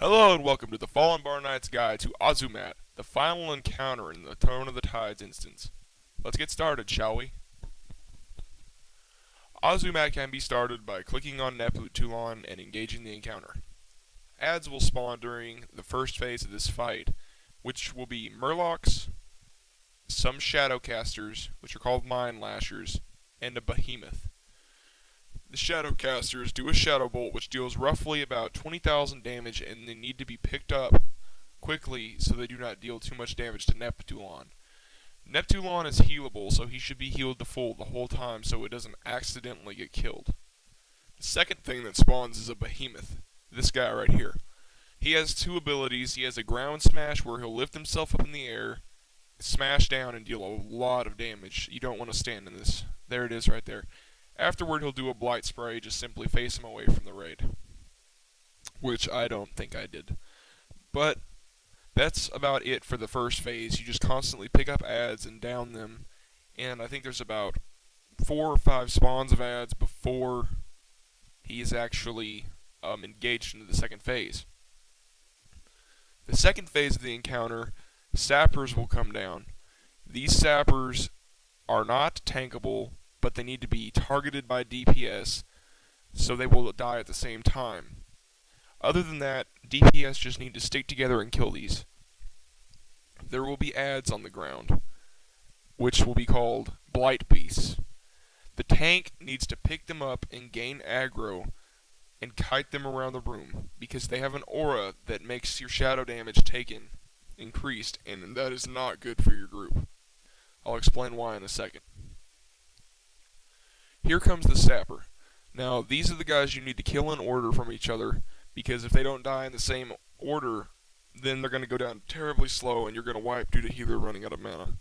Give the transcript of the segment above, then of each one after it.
Hello and welcome to the Fallen Bar Knight's Guide to Ozumat, the final encounter in the Throne of the Tides instance. Let's get started, shall we? Ozumat can be started by clicking on Neptulon and engaging the encounter. Adds will spawn during the first phase of this fight, which will be Murlocs, some Shadowcasters, which are called Mind Lashers, and a Behemoth. The Shadowcasters do a Shadow Bolt which deals roughly about 20,000 damage, and they need to be picked up quickly so they do not deal too much damage to Neptulon. Neptulon is healable, so he should be healed to full the whole time so it doesn't accidentally get killed. The second thing that spawns is a Behemoth, this guy right here. He has two abilities. He has a ground smash where he'll lift himself up in the air, smash down, and deal a lot of damage. You don't want to stand in this. There it is right there. Afterward, he'll do a Blight Spray, just simply face him away from the raid. Which I don't think I did. But that's about it for the first phase. You just constantly pick up ads and down them. And I think there's about 4 or 5 spawns of ads before he is actually engaged into the second phase. The second phase of the encounter, sappers will come down. These sappers are not tankable, but they need to be targeted by DPS, so they will die at the same time. Other than that, DPS just need to stick together and kill these. There will be ads on the ground, which will be called Blight Beasts. The tank needs to pick them up and gain aggro and kite them around the room, because they have an aura that makes your shadow damage taken increased, and that is not good for your group. I'll explain why in a second. Here comes the sapper. Now, these are the guys you need to kill in order from each other, because if they don't die in the same order, then they're going to go down terribly slow and you're going to wipe due to healer running out of mana.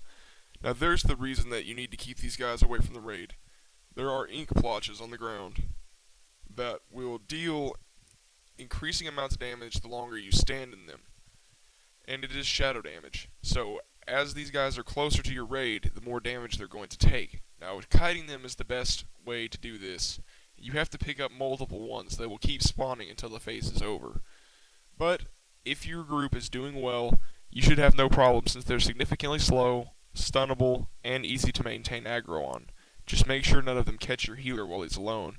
Now, there's the reason that you need to keep these guys away from the raid. There are ink blotches on the ground that will deal increasing amounts of damage the longer you stand in them. And it is shadow damage. So, as these guys are closer to your raid, the more damage they're going to take. Now, kiting them is the best way to do this. You have to pick up multiple ones. They will keep spawning until the phase is over. But if your group is doing well, you should have no problem since they're significantly slow, stunnable, and easy to maintain aggro on. Just make sure none of them catch your healer while he's alone.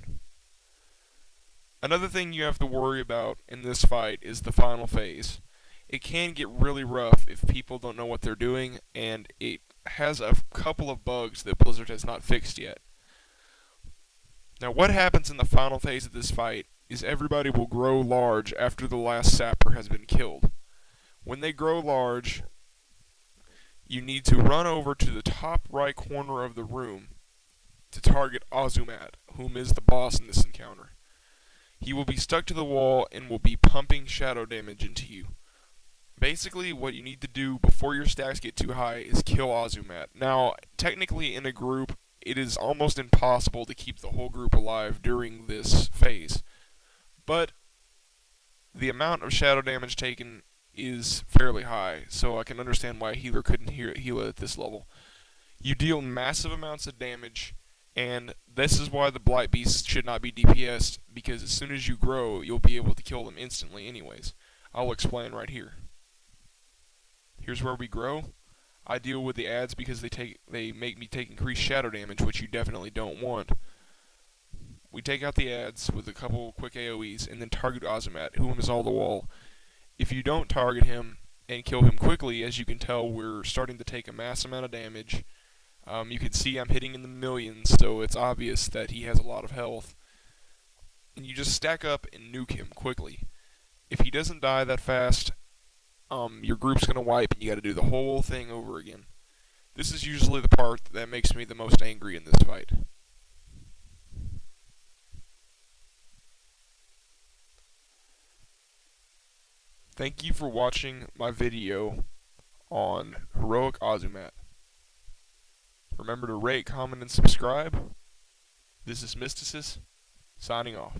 Another thing you have to worry about in this fight is the final phase. It can get really rough if people don't know what they're doing, and it has a couple of bugs that Blizzard has not fixed yet. Now, what happens in the final phase of this fight is everybody will grow large after the last sapper has been killed. When they grow large, you need to run over to the top right corner of the room to target Ozumat, whom is the boss in this encounter. He will be stuck to the wall and will be pumping shadow damage into you. Basically, what you need to do before your stacks get too high is kill Ozumat. Now, technically in a group, it is almost impossible to keep the whole group alive during this phase. But the amount of shadow damage taken is fairly high, so I can understand why a healer couldn't heal it at this level. You deal massive amounts of damage, and this is why the Blight Beasts should not be DPS'd, because as soon as you grow, you'll be able to kill them instantly anyways. I'll explain right here. Here's where we grow. I deal with the ads because they make me take increased shadow damage, which you definitely don't want. We take out the ads with a couple quick AoEs and then target Ozumat, whom is all the wall. If you don't target him and kill him quickly, as you can tell, we're starting to take a mass amount of damage. You can see I'm hitting in the millions, so it's obvious that he has a lot of health. And you just stack up and nuke him quickly. If he doesn't die that fast, your group's going to wipe and you got to do the whole thing over again. This is usually the part that makes me the most angry in this fight. Thank you for watching my video on Heroic Ozumat. Remember to rate, comment, and subscribe. This is Mysticis, signing off.